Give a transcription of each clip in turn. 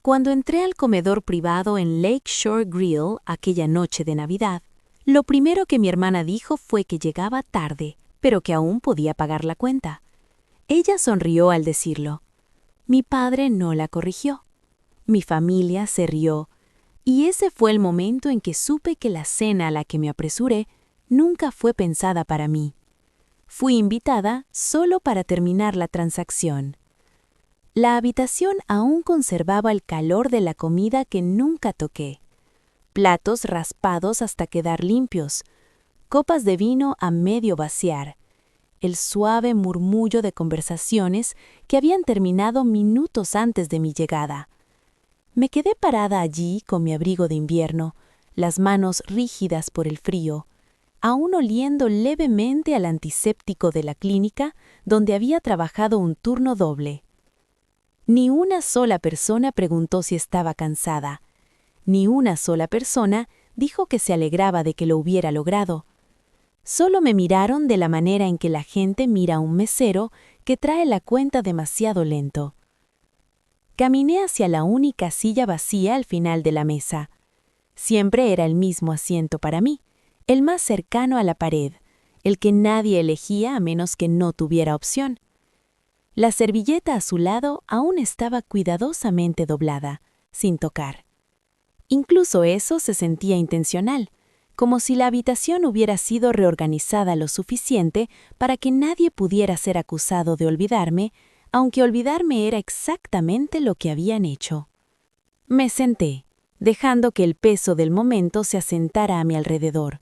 Cuando entré al comedor privado en Lakeshore Grill aquella noche de Navidad, lo primero que mi hermana dijo fue que llegaba tarde, pero que aún podía pagar la cuenta. Ella sonrió al decirlo. Mi padre no la corrigió. Mi familia se rió, y ese fue el momento en que supe que la cena a la que me apresuré nunca fue pensada para mí. Fui invitada solo para terminar la transacción. La habitación aún conservaba el calor de la comida que nunca toqué. Platos raspados hasta quedar limpios, copas de vino a medio vaciar, el suave murmullo de conversaciones que habían terminado minutos antes de mi llegada. Me quedé parada allí con mi abrigo de invierno, las manos rígidas por el frío, aún oliendo levemente al antiséptico de la clínica donde había trabajado un turno doble. Ni una sola persona preguntó si estaba cansada. Ni una sola persona dijo que se alegraba de que lo hubiera logrado. Solo me miraron de la manera en que la gente mira a un mesero que trae la cuenta demasiado lento. Caminé hacia la única silla vacía al final de la mesa. Siempre era el mismo asiento para mí, el más cercano a la pared, el que nadie elegía a menos que no tuviera opción. La servilleta a su lado aún estaba cuidadosamente doblada, sin tocar. Incluso eso se sentía intencional, como si la habitación hubiera sido reorganizada lo suficiente para que nadie pudiera ser acusado de olvidarme, aunque olvidarme era exactamente lo que habían hecho. Me senté, dejando que el peso del momento se asentara a mi alrededor.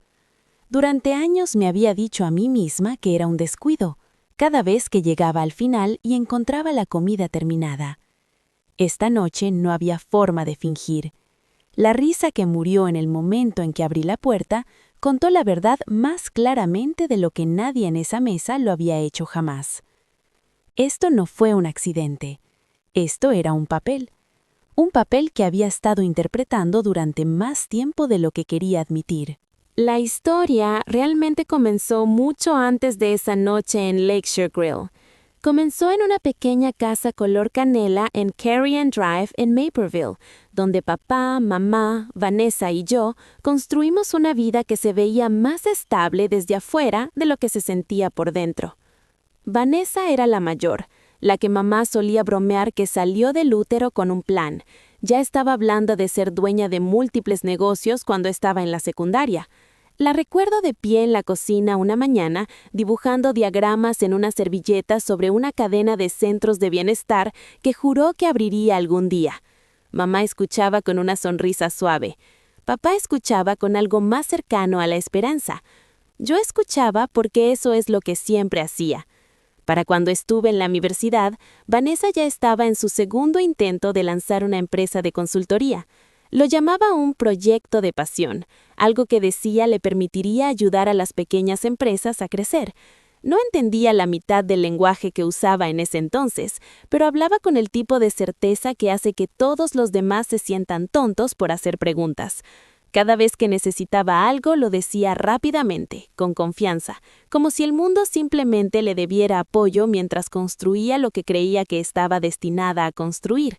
Durante años me había dicho a mí misma que era un descuido, cada vez que llegaba al final y encontraba la comida terminada. Esta noche no había forma de fingir. La risa que murió en el momento en que abrí la puerta contó la verdad más claramente de lo que nadie en esa mesa lo había hecho jamás. Esto no fue un accidente. Esto era un papel que había estado interpretando durante más tiempo de lo que quería admitir. La historia realmente comenzó mucho antes de esa noche en Lakeshore Grill. Comenzó en una pequeña casa color canela en Carrion Drive en Naperville, donde papá, mamá, Vanessa y yo construimos una vida que se veía más estable desde afuera de lo que se sentía por dentro. Vanessa era la mayor, la que mamá solía bromear que salió del útero con un plan. Ya estaba hablando de ser dueña de múltiples negocios cuando estaba en la secundaria. La recuerdo de pie en la cocina una mañana, dibujando diagramas en una servilleta sobre una cadena de centros de bienestar que juró que abriría algún día. Mamá escuchaba con una sonrisa suave. Papá escuchaba con algo más cercano a la esperanza. Yo escuchaba porque eso es lo que siempre hacía. Para cuando estuve en la universidad, Vanessa ya estaba en su segundo intento de lanzar una empresa de consultoría. Lo llamaba un proyecto de pasión, algo que decía le permitiría ayudar a las pequeñas empresas a crecer. No entendía la mitad del lenguaje que usaba en ese entonces, pero hablaba con el tipo de certeza que hace que todos los demás se sientan tontos por hacer preguntas. Cada vez que necesitaba algo lo decía rápidamente, con confianza, como si el mundo simplemente le debiera apoyo mientras construía lo que creía que estaba destinada a construir.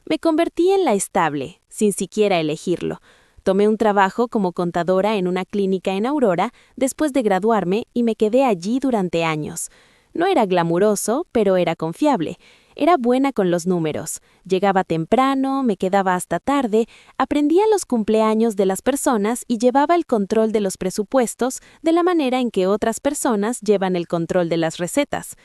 Me convertí en la estable, sin siquiera elegirlo. Tomé un trabajo como contadora en una clínica en Aurora después de graduarme y me quedé allí durante años. No era glamuroso, pero era confiable. Era buena con los números. Llegaba temprano, me quedaba hasta tarde, aprendía los cumpleaños de las personas y llevaba el control de los presupuestos de la manera en que otras personas llevan el control de las recetas.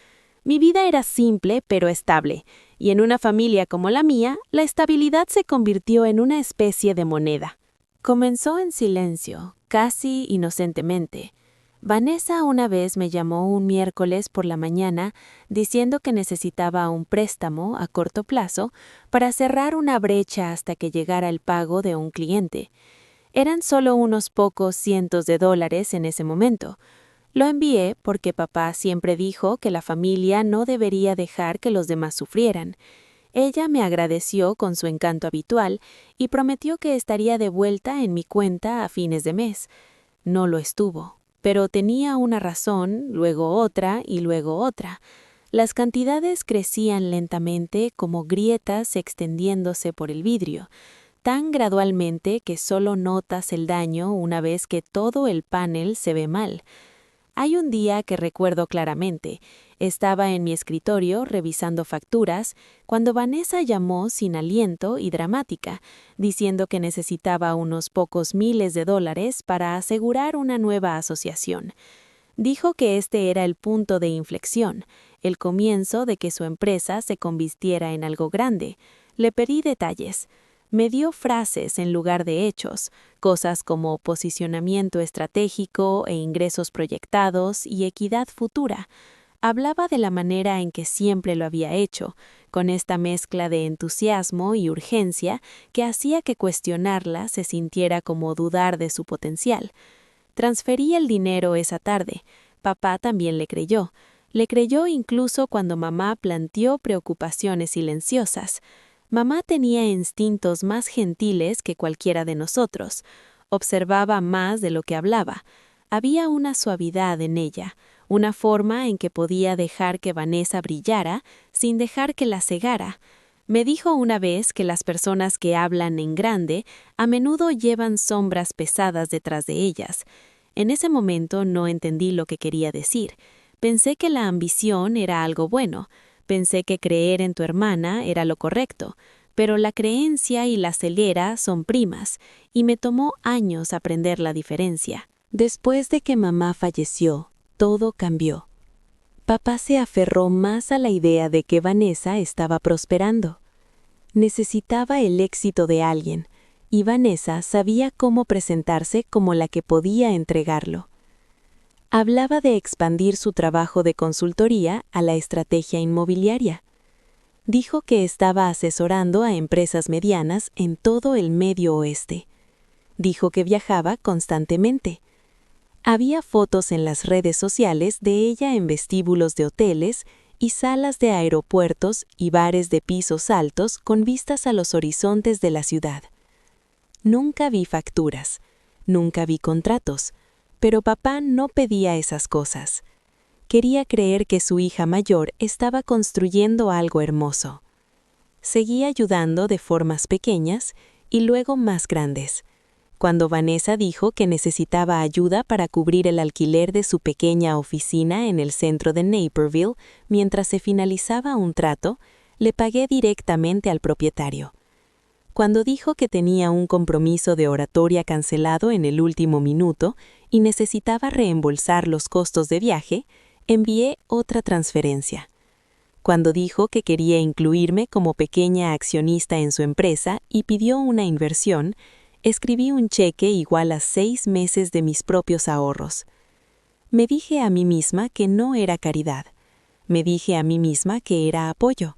Mi vida era simple pero estable, y en una familia como la mía, la estabilidad se convirtió en una especie de moneda. Comenzó en silencio, casi inocentemente. Vanessa una vez me llamó un miércoles por la mañana diciendo que necesitaba un préstamo a corto plazo para cerrar una brecha hasta que llegara el pago de un cliente. Eran solo unos pocos cientos de dólares en ese momento. Lo envié porque papá siempre dijo que la familia no debería dejar que los demás sufrieran. Ella me agradeció con su encanto habitual y prometió que estaría de vuelta en mi cuenta a fines de mes. No lo estuvo, pero tenía una razón, luego otra y luego otra. Las cantidades crecían lentamente como grietas extendiéndose por el vidrio, tan gradualmente que solo notas el daño una vez que todo el panel se ve mal. Hay un día que recuerdo claramente. Estaba en mi escritorio revisando facturas cuando Vanessa llamó sin aliento y dramática, diciendo que necesitaba unos pocos miles de dólares para asegurar una nueva asociación. Dijo que este era el punto de inflexión, el comienzo de que su empresa se convirtiera en algo grande. Le pedí detalles. Me dio frases en lugar de hechos, cosas como posicionamiento estratégico e ingresos proyectados y equidad futura. Hablaba de la manera en que siempre lo había hecho, con esta mezcla de entusiasmo y urgencia que hacía que cuestionarla se sintiera como dudar de su potencial. Transferí el dinero esa tarde. Papá también le creyó. Le creyó incluso cuando mamá planteó preocupaciones silenciosas. Mamá tenía instintos más gentiles que cualquiera de nosotros. Observaba más de lo que hablaba. Había una suavidad en ella, una forma en que podía dejar que Vanessa brillara sin dejar que la cegara. Me dijo una vez que las personas que hablan en grande a menudo llevan sombras pesadas detrás de ellas. En ese momento no entendí lo que quería decir. Pensé que la ambición era algo bueno. Pensé que creer en tu hermana era lo correcto, pero la creencia y la ceguera son primas, y me tomó años aprender la diferencia. Después de que mamá falleció, todo cambió. Papá se aferró más a la idea de que Vanessa estaba prosperando. Necesitaba el éxito de alguien, y Vanessa sabía cómo presentarse como la que podía entregarlo. Hablaba de expandir su trabajo de consultoría a la estrategia inmobiliaria. Dijo que estaba asesorando a empresas medianas en todo el Medio Oeste. Dijo que viajaba constantemente. Había fotos en las redes sociales de ella en vestíbulos de hoteles y salas de aeropuertos y bares de pisos altos con vistas a los horizontes de la ciudad. Nunca vi facturas, nunca vi contratos, pero papá no pedía esas cosas. Quería creer que su hija mayor estaba construyendo algo hermoso. Seguía ayudando de formas pequeñas y luego más grandes. Cuando Vanessa dijo que necesitaba ayuda para cubrir el alquiler de su pequeña oficina en el centro de Naperville mientras se finalizaba un trato, le pagué directamente al propietario. Cuando dijo que tenía un compromiso de oratoria cancelado en el último minuto y necesitaba reembolsar los costos de viaje, envié otra transferencia. Cuando dijo que quería incluirme como pequeña accionista en su empresa y pidió una inversión, escribí un cheque igual a 6 meses de mis propios ahorros. Me dije a mí misma que no era caridad. Me dije a mí misma que era apoyo.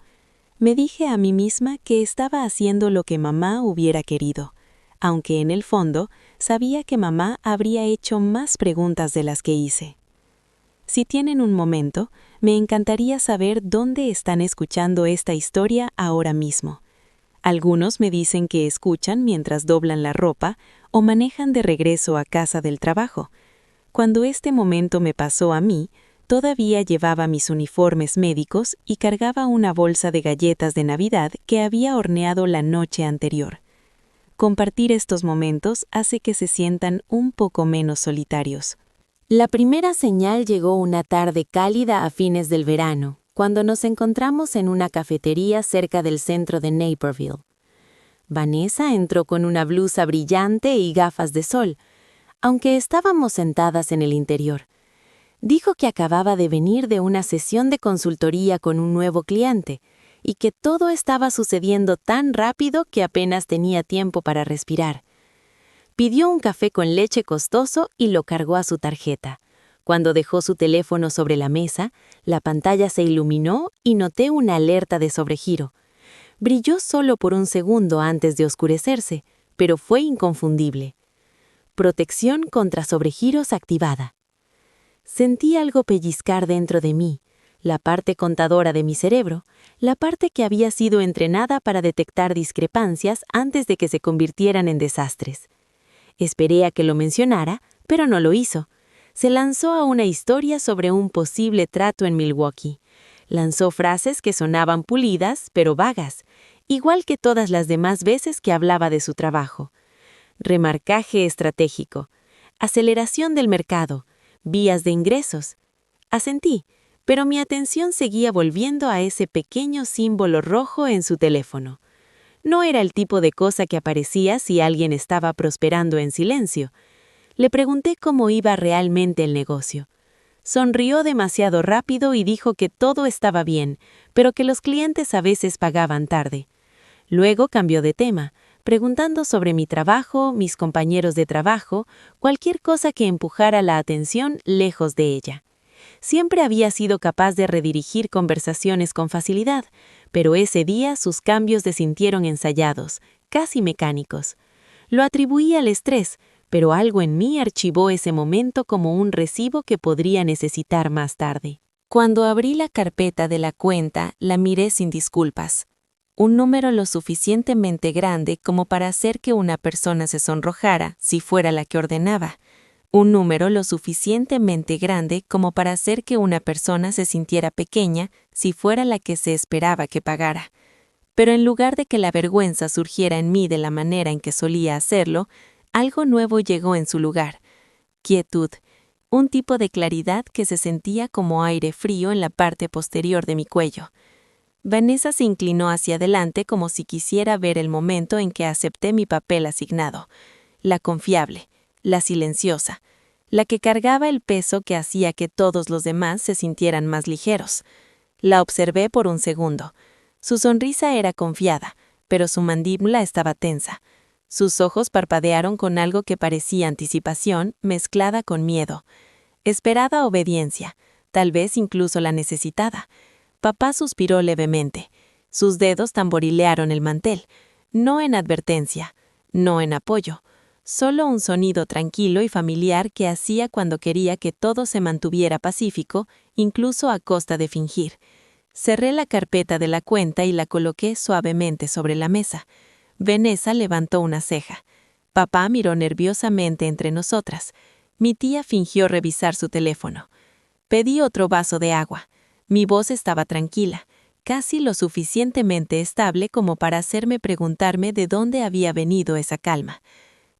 Me dije a mí misma que estaba haciendo lo que mamá hubiera querido, aunque en el fondo sabía que mamá habría hecho más preguntas de las que hice. Si tienen un momento, me encantaría saber dónde están escuchando esta historia ahora mismo. Algunos me dicen que escuchan mientras doblan la ropa o manejan de regreso a casa del trabajo. Cuando este momento me pasó a mí, todavía llevaba mis uniformes médicos y cargaba una bolsa de galletas de Navidad que había horneado la noche anterior. Compartir estos momentos hace que se sientan un poco menos solitarios. La primera señal llegó una tarde cálida a fines del verano, cuando nos encontramos en una cafetería cerca del centro de Naperville. Vanessa entró con una blusa brillante y gafas de sol, aunque estábamos sentadas en el interior. Dijo que acababa de venir de una sesión de consultoría con un nuevo cliente y que todo estaba sucediendo tan rápido que apenas tenía tiempo para respirar. Pidió un café con leche costoso y lo cargó a su tarjeta. Cuando dejó su teléfono sobre la mesa, la pantalla se iluminó y noté una alerta de sobregiro. Brilló solo por un segundo antes de oscurecerse, pero fue inconfundible. Protección contra sobregiros activada. Sentí algo pellizcar dentro de mí, la parte contadora de mi cerebro, la parte que había sido entrenada para detectar discrepancias antes de que se convirtieran en desastres. Esperé a que lo mencionara, pero no lo hizo. Se lanzó a una historia sobre un posible trato en Milwaukee. Lanzó frases que sonaban pulidas, pero vagas, igual que todas las demás veces que hablaba de su trabajo. Remarcaje estratégico, aceleración del mercado, vías de ingresos. Asentí, pero mi atención seguía volviendo a ese pequeño símbolo rojo en su teléfono. No era el tipo de cosa que aparecía si alguien estaba prosperando en silencio. Le pregunté cómo iba realmente el negocio. Sonrió demasiado rápido y dijo que todo estaba bien, pero que los clientes a veces pagaban tarde. Luego cambió de tema, preguntando sobre mi trabajo, mis compañeros de trabajo, cualquier cosa que empujara la atención lejos de ella. Siempre había sido capaz de redirigir conversaciones con facilidad, pero ese día sus cambios se sintieron ensayados, casi mecánicos. Lo atribuí al estrés, pero algo en mí archivó ese momento como un recibo que podría necesitar más tarde. Cuando abrí la carpeta de la cuenta, la miré sin disculpas. Un número lo suficientemente grande como para hacer que una persona se sonrojara si fuera la que ordenaba. Un número lo suficientemente grande como para hacer que una persona se sintiera pequeña si fuera la que se esperaba que pagara. Pero en lugar de que la vergüenza surgiera en mí de la manera en que solía hacerlo, algo nuevo llegó en su lugar. Quietud, un tipo de claridad que se sentía como aire frío en la parte posterior de mi cuello. Vanessa se inclinó hacia adelante como si quisiera ver el momento en que acepté mi papel asignado. La confiable, la silenciosa, la que cargaba el peso que hacía que todos los demás se sintieran más ligeros. La observé por un segundo. Su sonrisa era confiada, pero su mandíbula estaba tensa. Sus ojos parpadearon con algo que parecía anticipación mezclada con miedo. Esperada obediencia, tal vez incluso la necesitada. Papá suspiró levemente. Sus dedos tamborilearon el mantel, no en advertencia, no en apoyo, solo un sonido tranquilo y familiar que hacía cuando quería que todo se mantuviera pacífico, incluso a costa de fingir. Cerré la carpeta de la cuenta y la coloqué suavemente sobre la mesa. Vanessa levantó una ceja. Papá miró nerviosamente entre nosotras. Mi tía fingió revisar su teléfono. Pedí otro vaso de agua. Mi voz estaba tranquila, casi lo suficientemente estable como para hacerme preguntarme de dónde había venido esa calma.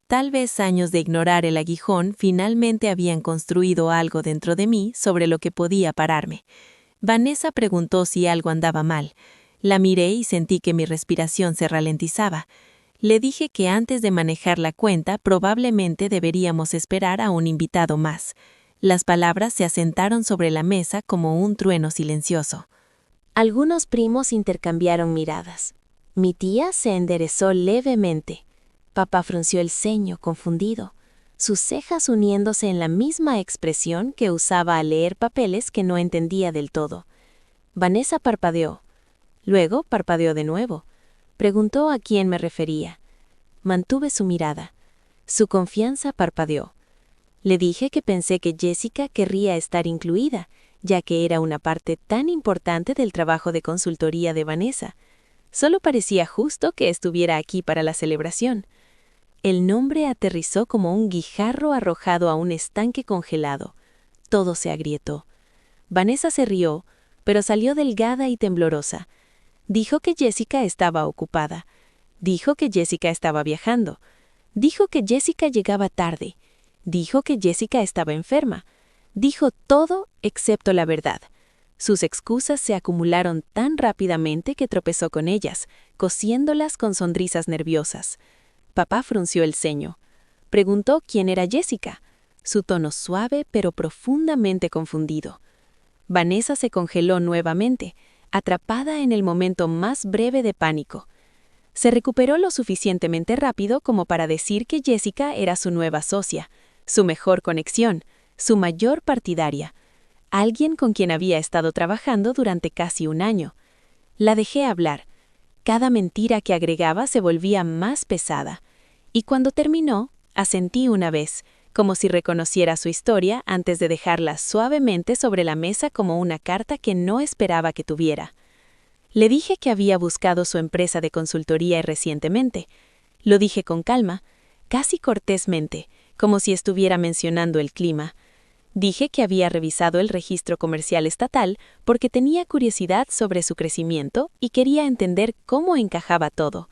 Tal vez años de ignorar el aguijón finalmente habían construido algo dentro de mí sobre lo que podía pararme. Vanessa preguntó si algo andaba mal. La miré y sentí que mi respiración se ralentizaba. Le dije que antes de manejar la cuenta probablemente deberíamos esperar a un invitado más. Las palabras se asentaron sobre la mesa como un trueno silencioso. Algunos primos intercambiaron miradas. Mi tía se enderezó levemente. Papá frunció el ceño, confundido, sus cejas uniéndose en la misma expresión que usaba al leer papeles que no entendía del todo. Vanessa parpadeó. Luego parpadeó de nuevo. Preguntó a quién me refería. Mantuve su mirada. Su confianza parpadeó. Le dije que pensé que Jessica querría estar incluida, ya que era una parte tan importante del trabajo de consultoría de Vanessa. Solo parecía justo que estuviera aquí para la celebración. El nombre aterrizó como un guijarro arrojado a un estanque congelado. Todo se agrietó. Vanessa se rió, pero salió delgada y temblorosa. Dijo que Jessica estaba ocupada. Dijo que Jessica estaba viajando. Dijo que Jessica llegaba tarde. Dijo que Jessica estaba enferma. Dijo todo excepto la verdad. Sus excusas se acumularon tan rápidamente que tropezó con ellas, cosiéndolas con sonrisas nerviosas. Papá frunció el ceño. Preguntó quién era Jessica, su tono suave pero profundamente confundido. Vanessa se congeló nuevamente, atrapada en el momento más breve de pánico. Se recuperó lo suficientemente rápido como para decir que Jessica era su nueva socia, su mejor conexión, su mayor partidaria, alguien con quien había estado trabajando durante casi un año. La dejé hablar. Cada mentira que agregaba se volvía más pesada, y cuando terminó, asentí una vez, como si reconociera su historia antes de dejarla suavemente sobre la mesa como una carta que no esperaba que tuviera. Le dije que había buscado su empresa de consultoría recientemente. Lo dije con calma, casi cortésmente, como si estuviera mencionando el clima. Dije que había revisado el registro comercial estatal porque tenía curiosidad sobre su crecimiento y quería entender cómo encajaba todo.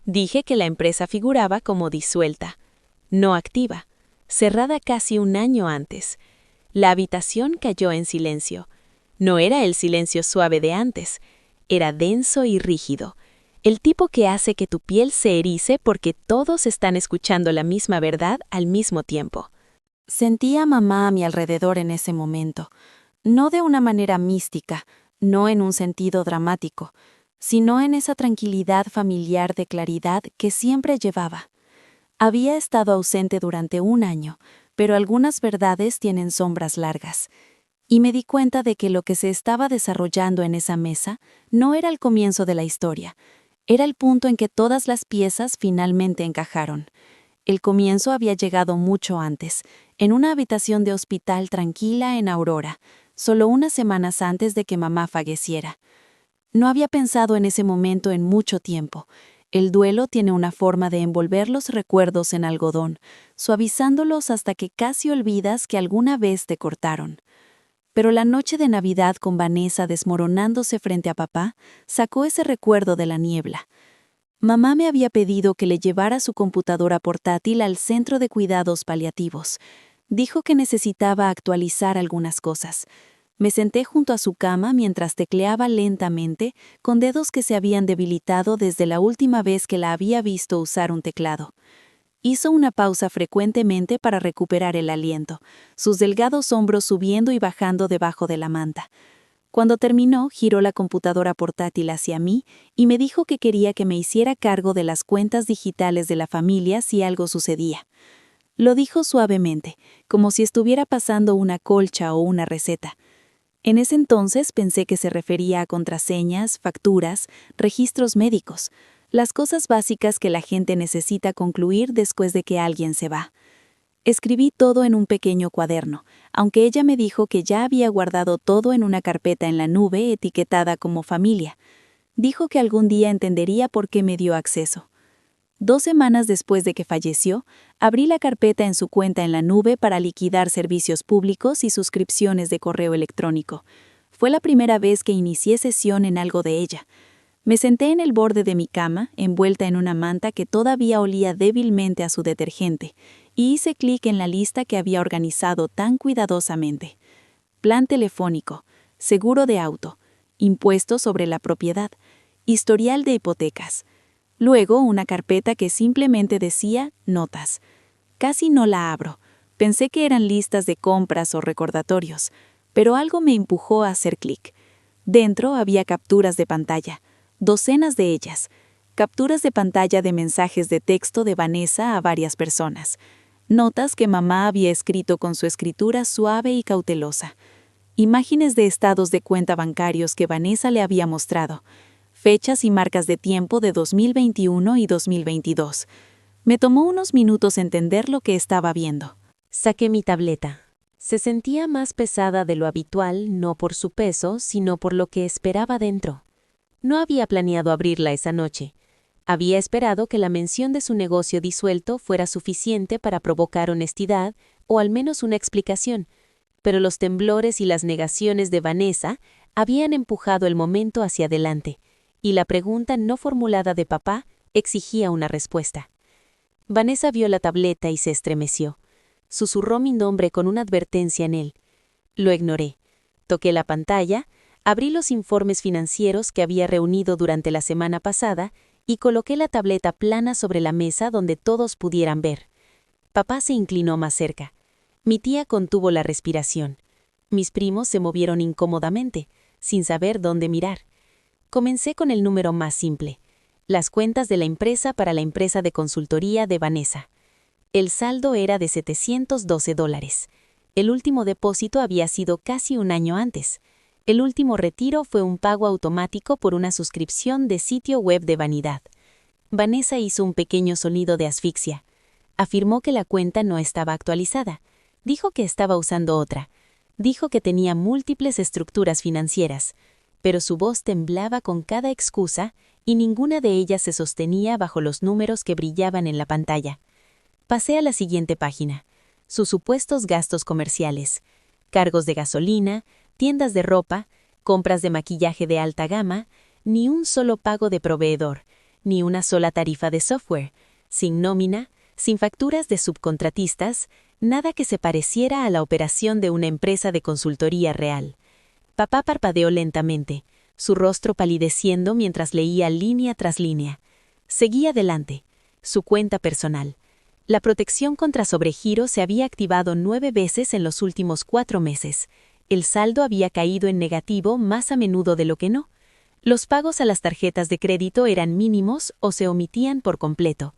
Dije que la empresa figuraba como disuelta, no activa, cerrada casi un año antes. La habitación cayó en silencio. No era el silencio suave de antes, era denso y rígido, el tipo que hace que tu piel se erice porque todos están escuchando la misma verdad al mismo tiempo. Sentía a mamá a mi alrededor en ese momento, no de una manera mística, no en un sentido dramático, sino en esa tranquilidad familiar de claridad que siempre llevaba. Había estado ausente durante un año, pero algunas verdades tienen sombras largas. Y me di cuenta de que lo que se estaba desarrollando en esa mesa no era el comienzo de la historia, era el punto en que todas las piezas finalmente encajaron. El comienzo había llegado mucho antes, en una habitación de hospital tranquila en Aurora, solo unas semanas antes de que mamá falleciera. No había pensado en ese momento en mucho tiempo. El duelo tiene una forma de envolver los recuerdos en algodón, suavizándolos hasta que casi olvidas que alguna vez te cortaron. Pero la noche de Navidad con Vanessa desmoronándose frente a papá sacó ese recuerdo de la niebla. Mamá me había pedido que le llevara su computadora portátil al centro de cuidados paliativos. Dijo que necesitaba actualizar algunas cosas. Me senté junto a su cama mientras tecleaba lentamente, con dedos que se habían debilitado desde la última vez que la había visto usar un teclado. Hizo una pausa frecuentemente para recuperar el aliento, sus delgados hombros subiendo y bajando debajo de la manta. Cuando terminó, giró la computadora portátil hacia mí y me dijo que quería que me hiciera cargo de las cuentas digitales de la familia si algo sucedía. Lo dijo suavemente, como si estuviera pasando una colcha o una receta. En ese entonces pensé que se refería a contraseñas, facturas, registros médicos, las cosas básicas que la gente necesita concluir después de que alguien se va. Escribí todo en un pequeño cuaderno, aunque ella me dijo que ya había guardado todo en una carpeta en la nube etiquetada como familia. Dijo que algún día entendería por qué me dio acceso. 2 semanas después de que falleció, abrí la carpeta en su cuenta en la nube para liquidar servicios públicos y suscripciones de correo electrónico. Fue la primera vez que inicié sesión en algo de ella. Me senté en el borde de mi cama, envuelta en una manta que todavía olía débilmente a su detergente, y hice clic en la lista que había organizado tan cuidadosamente. Plan telefónico, seguro de auto, impuesto sobre la propiedad, historial de hipotecas. Luego una carpeta que simplemente decía notas. Casi no la abro. Pensé que eran listas de compras o recordatorios, pero algo me empujó a hacer clic. Dentro había capturas de pantalla, docenas de ellas. Capturas de pantalla de mensajes de texto de Vanessa a varias personas. Notas que mamá había escrito con su escritura suave y cautelosa. Imágenes de estados de cuenta bancarios que Vanessa le había mostrado. Fechas y marcas de tiempo de 2021 y 2022. Me tomó unos minutos entender lo que estaba viendo. Saqué mi tableta. Se sentía más pesada de lo habitual, no por su peso, sino por lo que esperaba dentro. No había planeado abrirla esa noche. Había esperado que la mención de su negocio disuelto fuera suficiente para provocar honestidad o al menos una explicación, pero los temblores y las negaciones de Vanessa habían empujado el momento hacia adelante, y la pregunta no formulada de papá exigía una respuesta. Vanessa vio la tableta y se estremeció. Susurró mi nombre con una advertencia en él. Lo ignoré. Toqué la pantalla, abrí los informes financieros que había reunido durante la semana pasada y coloqué la tableta plana sobre la mesa donde todos pudieran ver. Papá se inclinó más cerca. Mi tía contuvo la respiración. Mis primos se movieron incómodamente, sin saber dónde mirar. Comencé con el número más simple, las cuentas de la empresa para la empresa de consultoría de Vanessa. El saldo era de $712. El último depósito había sido casi un año antes. El último retiro fue un pago automático por una suscripción de sitio web de vanidad. Vanessa hizo un pequeño sonido de asfixia. Afirmó que la cuenta no estaba actualizada. Dijo que estaba usando otra. Dijo que tenía múltiples estructuras financieras, pero su voz temblaba con cada excusa y ninguna de ellas se sostenía bajo los números que brillaban en la pantalla. Pasé a la siguiente página. Sus supuestos gastos comerciales. cargos de gasolina, tiendas de ropa, compras de maquillaje de alta gama, ni un solo pago de proveedor, ni una sola tarifa de software, sin nómina, sin facturas de subcontratistas, nada que se pareciera a la operación de una empresa de consultoría real. Papá parpadeó lentamente, su rostro palideciendo mientras leía línea tras línea. Seguía adelante. Su cuenta personal. La protección contra sobregiro se había activado 9 veces en los últimos 4 meses. El saldo había caído en negativo más a menudo de lo que no. Los pagos a las tarjetas de crédito eran mínimos o se omitían por completo.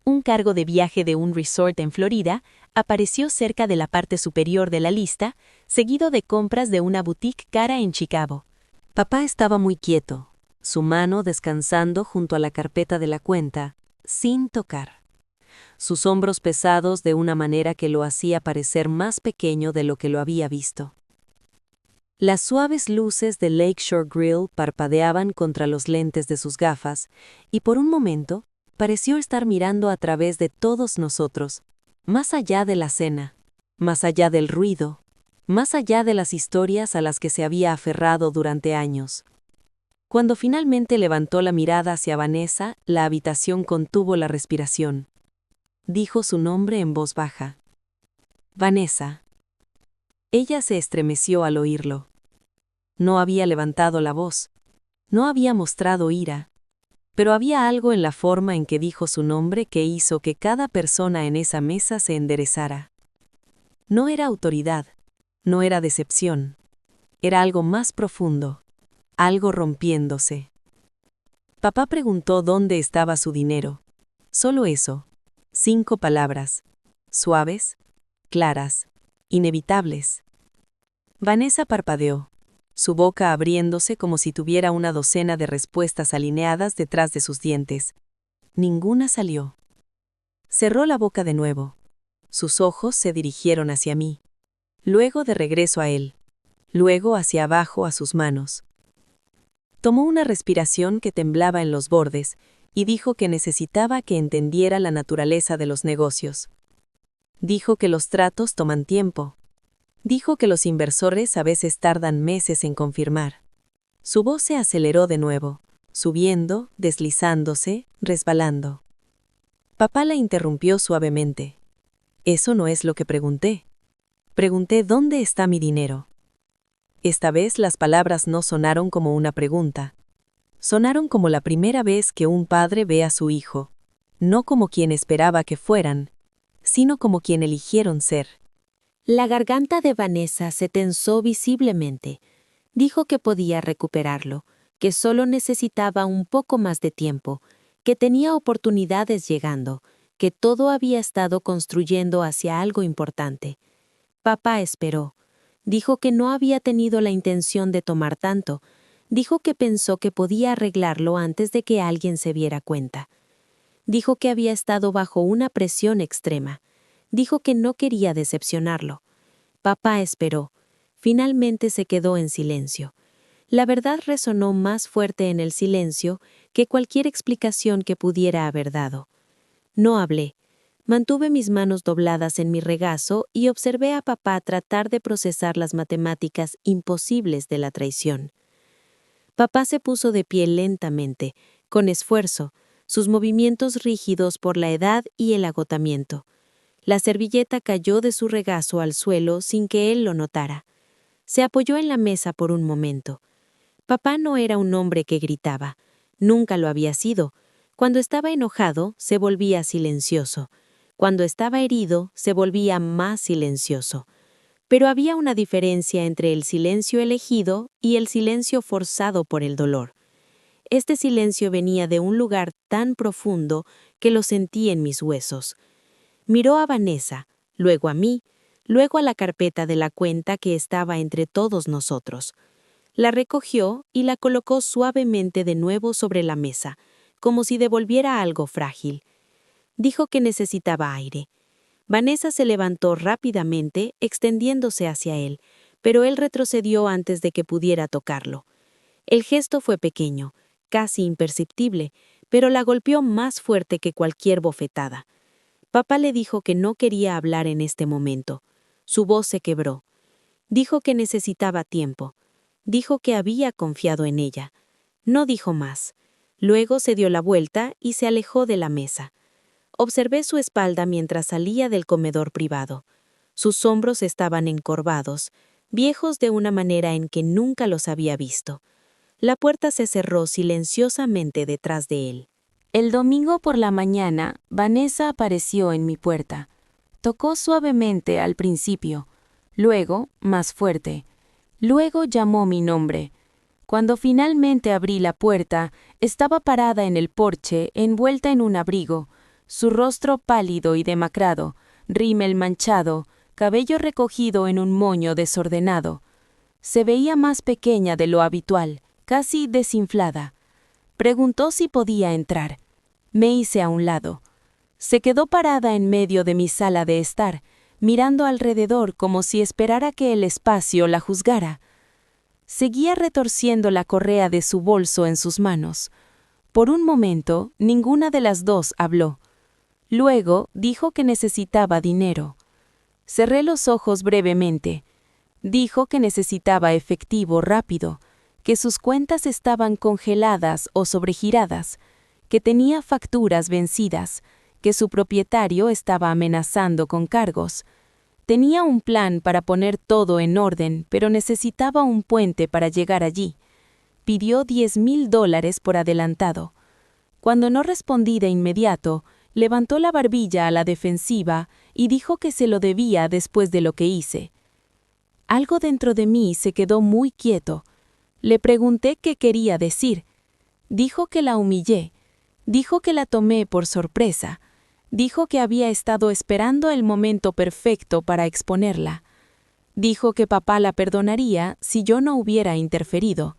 Un cargo de viaje de un resort en Florida apareció cerca de la parte superior de la lista, seguido de compras de una boutique cara en Chicago. Papá estaba muy quieto, su mano descansando junto a la carpeta de la cuenta, sin tocar. Sus hombros pesados de una manera que lo hacía parecer más pequeño de lo que lo había visto. Las suaves luces de Lakeshore Grill parpadeaban contra los lentes de sus gafas, y por un momento pareció estar mirando a través de todos nosotros, más allá de la cena, más allá del ruido, más allá de las historias a las que se había aferrado durante años. Cuando finalmente levantó la mirada hacia Vanessa, la habitación contuvo la respiración. Dijo su nombre en voz baja. Vanessa. Ella se estremeció al oírlo. No había levantado la voz, no había mostrado ira, pero había algo en la forma en que dijo su nombre que hizo que cada persona en esa mesa se enderezara. No era autoridad, no era decepción, era algo más profundo, algo rompiéndose. Papá preguntó dónde estaba su dinero. Solo eso, 5 palabras, suaves, claras, inevitables. Vanessa parpadeó, su boca abriéndose como si tuviera una docena de respuestas alineadas detrás de sus dientes. Ninguna salió. Cerró la boca de nuevo. Sus ojos se dirigieron hacia mí, luego de regreso a él, luego hacia abajo a sus manos. Tomó una respiración que temblaba en los bordes y dijo que necesitaba que entendiera la naturaleza de los negocios. Dijo que los tratos toman tiempo. Dijo que los inversores a veces tardan meses en confirmar. Su voz se aceleró de nuevo, subiendo, deslizándose, resbalando. Papá la interrumpió suavemente. Eso no es lo que pregunté. Pregunté dónde está mi dinero. Esta vez las palabras no sonaron como una pregunta. Sonaron como la primera vez que un padre ve a su hijo, no como quien esperaba que fueran, sino como quien eligieron ser. La garganta de Vanessa se tensó visiblemente. Dijo que podía recuperarlo, que solo necesitaba un poco más de tiempo, que tenía oportunidades llegando, que todo había estado construyendo hacia algo importante. Papá esperó. Dijo que no había tenido la intención de tomar tanto. Dijo que pensó que podía arreglarlo antes de que alguien se diera cuenta. Dijo que había estado bajo una presión extrema. Dijo que no quería decepcionarlo. Papá esperó. Finalmente se quedó en silencio. La verdad resonó más fuerte en el silencio que cualquier explicación que pudiera haber dado. No hablé. Mantuve mis manos dobladas en mi regazo y observé a papá tratar de procesar las matemáticas imposibles de la traición. Papá se puso de pie lentamente, con esfuerzo, sus movimientos rígidos por la edad y el agotamiento. La servilleta cayó de su regazo al suelo sin que él lo notara. Se apoyó en la mesa por un momento. Papá no era un hombre que gritaba. Nunca lo había sido. Cuando estaba enojado, se volvía silencioso. Cuando estaba herido, se volvía más silencioso. Pero había una diferencia entre el silencio elegido y el silencio forzado por el dolor. Este silencio venía de un lugar tan profundo que lo sentí en mis huesos. Miró a Vanessa, luego a mí, luego a la carpeta de la cuenta que estaba entre todos nosotros. La recogió y la colocó suavemente de nuevo sobre la mesa, como si devolviera algo frágil. Dijo que necesitaba aire. Vanessa se levantó rápidamente, extendiéndose hacia él, pero él retrocedió antes de que pudiera tocarlo. El gesto fue pequeño, casi imperceptible, pero la golpeó más fuerte que cualquier bofetada. Papá le dijo que no quería hablar en este momento. Su voz se quebró. Dijo que necesitaba tiempo. Dijo que había confiado en ella. No dijo más. Luego se dio la vuelta y se alejó de la mesa. Observé su espalda mientras salía del comedor privado. Sus hombros estaban encorvados, viejos de una manera en que nunca los había visto. La puerta se cerró silenciosamente detrás de él. El domingo por la mañana, Vanessa apareció en mi puerta. Tocó suavemente al principio, luego más fuerte. Luego llamó mi nombre. Cuando finalmente abrí la puerta, estaba parada en el porche, envuelta en un abrigo, su rostro pálido y demacrado, rímel manchado, cabello recogido en un moño desordenado. Se veía más pequeña de lo habitual, casi desinflada. Preguntó si podía entrar. Me hice a un lado. Se quedó parada en medio de mi sala de estar, mirando alrededor como si esperara que el espacio la juzgara. Seguía retorciendo la correa de su bolso en sus manos. Por un momento, ninguna de las dos habló. Luego dijo que necesitaba dinero. Cerré los ojos brevemente. Dijo que necesitaba efectivo rápido, que sus cuentas estaban congeladas o sobregiradas, que tenía facturas vencidas, que su propietario estaba amenazando con cargos. Tenía un plan para poner todo en orden, pero necesitaba un puente para llegar allí. Pidió $10,000 por adelantado. Cuando no respondí de inmediato, levantó la barbilla a la defensiva y dijo que se lo debía después de lo que hice. Algo dentro de mí se quedó muy quieto. Le pregunté qué quería decir. Dijo que la humillé. Dijo que la tomé por sorpresa. Dijo que había estado esperando el momento perfecto para exponerla. Dijo que papá la perdonaría si yo no hubiera interferido.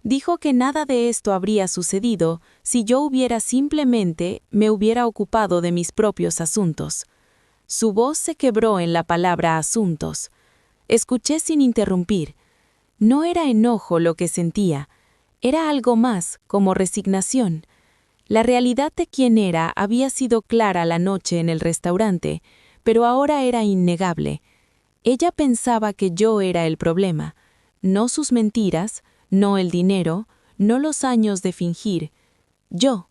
Dijo que nada de esto habría sucedido si yo simplemente me hubiera ocupado de mis propios asuntos. Su voz se quebró en la palabra asuntos. Escuché sin interrumpir. No era enojo lo que sentía. Era algo más, como resignación. La realidad de quién era había sido clara la noche en el restaurante, pero ahora era innegable. Ella pensaba que yo era el problema, no sus mentiras, no el dinero, no los años de fingir. Yo.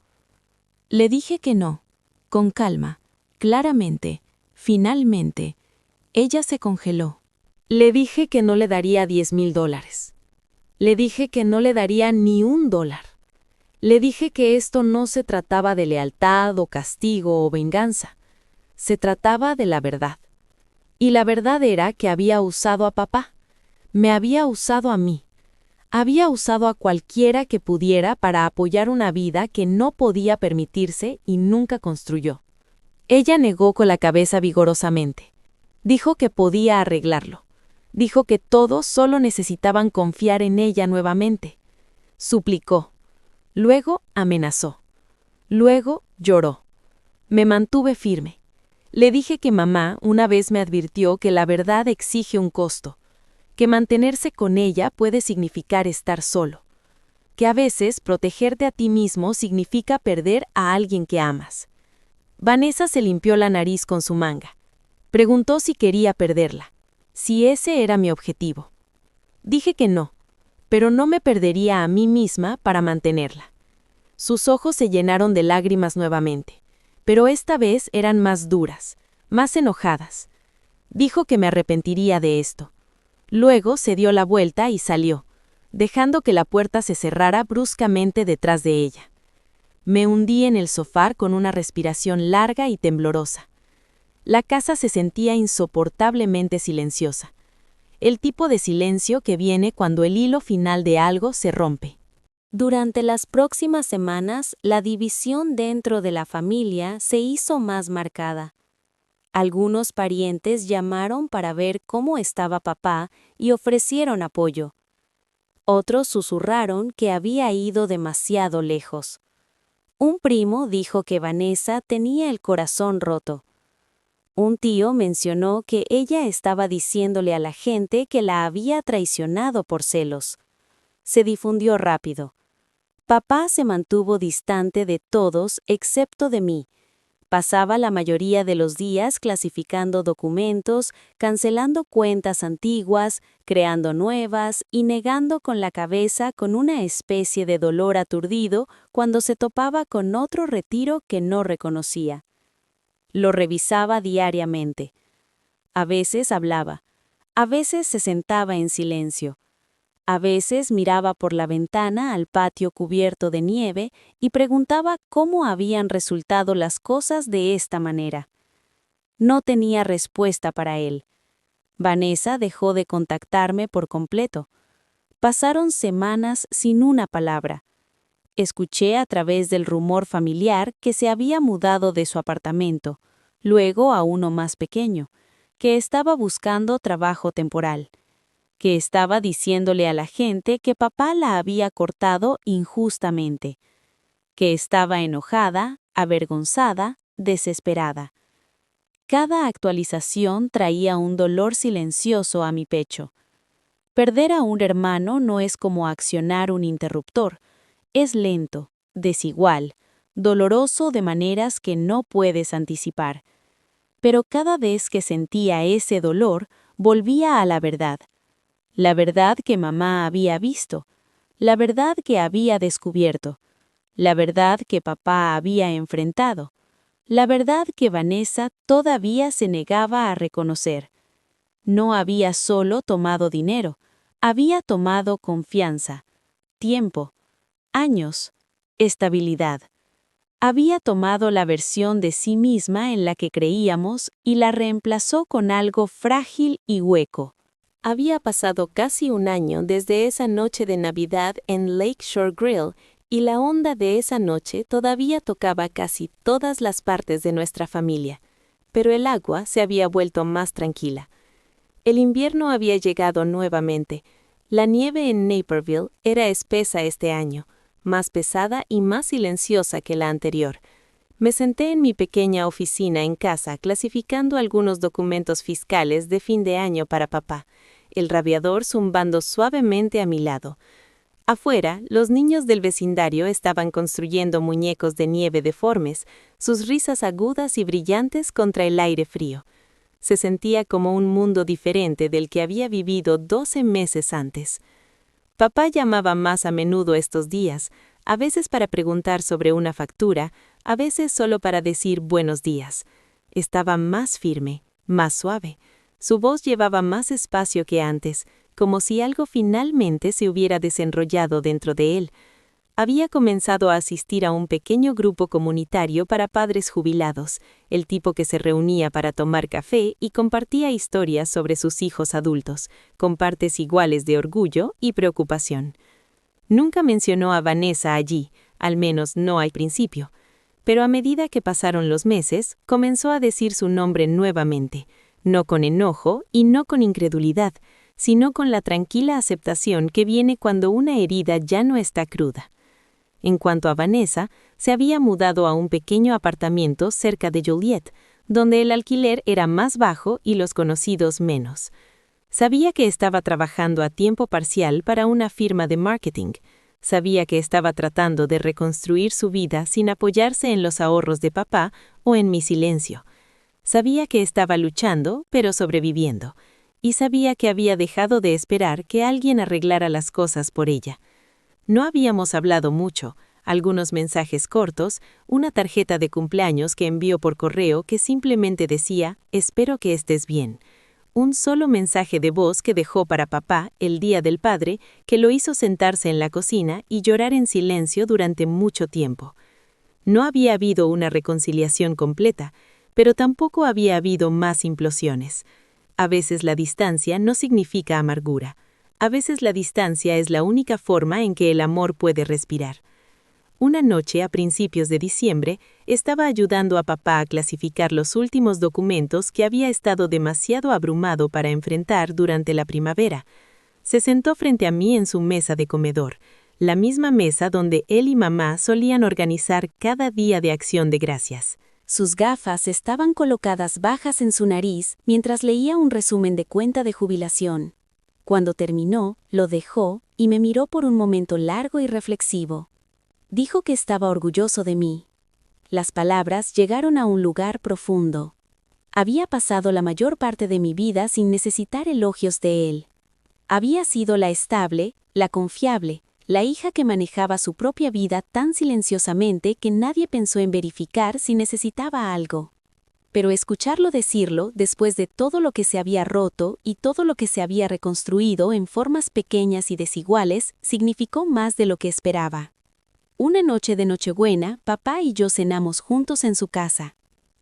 Le dije que no, con calma, claramente, finalmente. Ella se congeló. Le dije que no le daría $10,000. Le dije que no le daría ni $1. Le dije que esto no se trataba de lealtad o castigo o venganza. Se trataba de la verdad. Y la verdad era que había usado a papá. Me había usado a mí. Había usado a cualquiera que pudiera para apoyar una vida que no podía permitirse y nunca construyó. Ella negó con la cabeza vigorosamente. Dijo que podía arreglarlo. Dijo que todos solo necesitaban confiar en ella nuevamente. Suplicó. Luego amenazó. Luego lloró. Me mantuve firme. Le dije que mamá una vez me advirtió que la verdad exige un costo, que mantenerse con ella puede significar estar solo, que a veces protegerte a ti mismo significa perder a alguien que amas. Vanessa se limpió la nariz con su manga. Preguntó si quería perderla, si ese era mi objetivo. Dije que no, pero no me perdería a mí misma para mantenerla. Sus ojos se llenaron de lágrimas nuevamente, pero esta vez eran más duras, más enojadas. Dijo que me arrepentiría de esto. Luego se dio la vuelta y salió, dejando que la puerta se cerrara bruscamente detrás de ella. Me hundí en el sofá con una respiración larga y temblorosa. La casa se sentía insoportablemente silenciosa. El tipo de silencio que viene cuando el hilo final de algo se rompe. Durante las próximas semanas, la división dentro de la familia se hizo más marcada. Algunos parientes llamaron para ver cómo estaba papá y ofrecieron apoyo. Otros susurraron que había ido demasiado lejos. Un primo dijo que Vanessa tenía el corazón roto. Un tío mencionó que ella estaba diciéndole a la gente que la había traicionado por celos. Se difundió rápido. Papá se mantuvo distante de todos excepto de mí, Pasaba la mayoría de los días clasificando documentos, cancelando cuentas antiguas, creando nuevas y negando con la cabeza con una especie de dolor aturdido cuando se topaba con otro retiro que no reconocía. Lo revisaba diariamente. A veces hablaba, a veces se sentaba en silencio. A veces miraba por la ventana al patio cubierto de nieve y preguntaba cómo habían resultado las cosas de esta manera. No tenía respuesta para él. Vanessa dejó de contactarme por completo. Pasaron semanas sin una palabra. Escuché a través del rumor familiar que se había mudado de su apartamento, luego a uno más pequeño, que estaba buscando trabajo temporal, que estaba diciéndole a la gente que papá la había cortado injustamente, que estaba enojada, avergonzada, desesperada. Cada actualización traía un dolor silencioso a mi pecho. Perder a un hermano no es como accionar un interruptor. Es lento, desigual, doloroso de maneras que no puedes anticipar. Pero cada vez que sentía ese dolor, volvía a la verdad. La verdad que mamá había visto, la verdad que había descubierto, la verdad que papá había enfrentado, la verdad que Vanessa todavía se negaba a reconocer. No había solo tomado dinero, había tomado confianza, tiempo, años, estabilidad. Había tomado la versión de sí misma en la que creíamos y la reemplazó con algo frágil y hueco. Había pasado casi un año desde esa noche de Navidad en Lakeshore Grill y la onda de esa noche todavía tocaba casi todas las partes de nuestra familia, pero el agua se había vuelto más tranquila. El invierno había llegado nuevamente. La nieve en Naperville era espesa este año, más pesada y más silenciosa que la anterior. Me senté en mi pequeña oficina en casa clasificando algunos documentos fiscales de fin de año para papá, el radiador zumbando suavemente a mi lado. Afuera, los niños del vecindario estaban construyendo muñecos de nieve deformes, sus risas agudas y brillantes contra el aire frío. Se sentía como un mundo diferente del que había vivido 12 meses antes. Papá llamaba más a menudo estos días, a veces para preguntar sobre una factura, a veces solo para decir buenos días. Estaba más firme, más suave. Su voz llevaba más espacio que antes, como si algo finalmente se hubiera desenrollado dentro de él. Había comenzado a asistir a un pequeño grupo comunitario para padres jubilados, el tipo que se reunía para tomar café y compartía historias sobre sus hijos adultos, con partes iguales de orgullo y preocupación. Nunca mencionó a Vanessa allí, al menos no al principio, pero a medida que pasaron los meses, comenzó a decir su nombre nuevamente, no con enojo y no con incredulidad, sino con la tranquila aceptación que viene cuando una herida ya no está cruda. En cuanto a Vanessa, se había mudado a un pequeño apartamento cerca de Joliet, donde el alquiler era más bajo y los conocidos menos. Sabía que estaba trabajando a tiempo parcial para una firma de marketing. Sabía que estaba tratando de reconstruir su vida sin apoyarse en los ahorros de papá o en mi silencio. Sabía que estaba luchando, pero sobreviviendo. Y sabía que había dejado de esperar que alguien arreglara las cosas por ella. No habíamos hablado mucho, algunos mensajes cortos, una tarjeta de cumpleaños que envió por correo que simplemente decía, espero que estés bien. Un solo mensaje de voz que dejó para papá el Día del Padre, que lo hizo sentarse en la cocina y llorar en silencio durante mucho tiempo. No había habido una reconciliación completa, pero tampoco había habido más implosiones. A veces la distancia no significa amargura. A veces la distancia es la única forma en que el amor puede respirar. Una noche a principios de diciembre, estaba ayudando a papá a clasificar los últimos documentos que había estado demasiado abrumado para enfrentar durante la primavera. Se sentó frente a mí en su mesa de comedor, la misma mesa donde él y mamá solían organizar cada día de acción de gracias. Sus gafas estaban colocadas bajas en su nariz mientras leía un resumen de cuenta de jubilación. Cuando terminó, lo dejó y me miró por un momento largo y reflexivo. Dijo que estaba orgulloso de mí. Las palabras llegaron a un lugar profundo. Había pasado la mayor parte de mi vida sin necesitar elogios de él. Había sido la estable, la confiable, la hija que manejaba su propia vida tan silenciosamente que nadie pensó en verificar si necesitaba algo. Pero escucharlo decirlo, después de todo lo que se había roto y todo lo que se había reconstruido en formas pequeñas y desiguales, significó más de lo que esperaba. Una noche de Nochebuena, papá y yo cenamos juntos en su casa.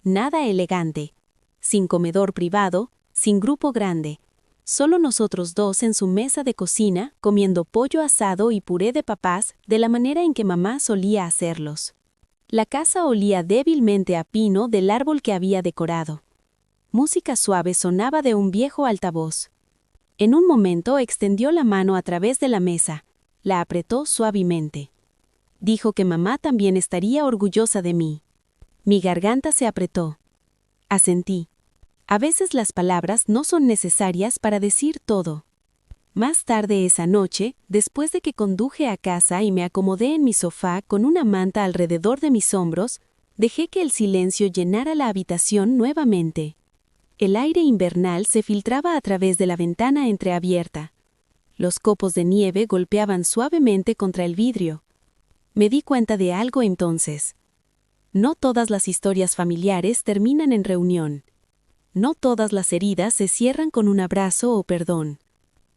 Nada elegante. Sin comedor privado, sin grupo grande. Solo nosotros dos en su mesa de cocina, comiendo pollo asado y puré de papás de la manera en que mamá solía hacerlos. La casa olía débilmente a pino del árbol que había decorado. Música suave sonaba de un viejo altavoz. En un momento extendió la mano a través de la mesa, la apretó suavemente. Dijo que mamá también estaría orgullosa de mí. Mi garganta se apretó. Asentí. A veces las palabras no son necesarias para decir todo. Más tarde esa noche, después de que conduje a casa y me acomodé en mi sofá con una manta alrededor de mis hombros, dejé que el silencio llenara la habitación nuevamente. El aire invernal se filtraba a través de la ventana entreabierta. Los copos de nieve golpeaban suavemente contra el vidrio. Me di cuenta de algo entonces. No todas las historias familiares terminan en reunión. No todas las heridas se cierran con un abrazo o perdón.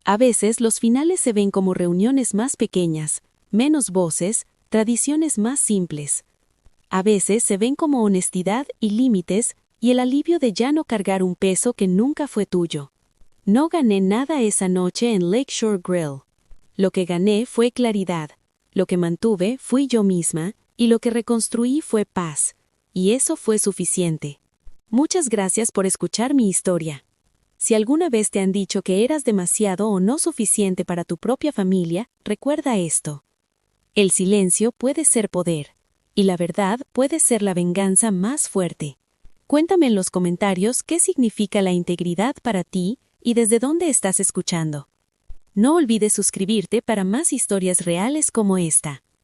A veces los finales se ven como reuniones más pequeñas, menos voces, tradiciones más simples. A veces se ven como honestidad y límites y el alivio de ya no cargar un peso que nunca fue tuyo. No gané nada esa noche en Lakeshore Grill. Lo que gané fue claridad, lo que mantuve fui yo misma y lo que reconstruí fue paz. Y eso fue suficiente. Muchas gracias por escuchar mi historia. Si alguna vez te han dicho que eras demasiado o no suficiente para tu propia familia, recuerda esto. El silencio puede ser poder, y la verdad puede ser la venganza más fuerte. Cuéntame en los comentarios qué significa la integridad para ti y desde dónde estás escuchando. No olvides suscribirte para más historias reales como esta.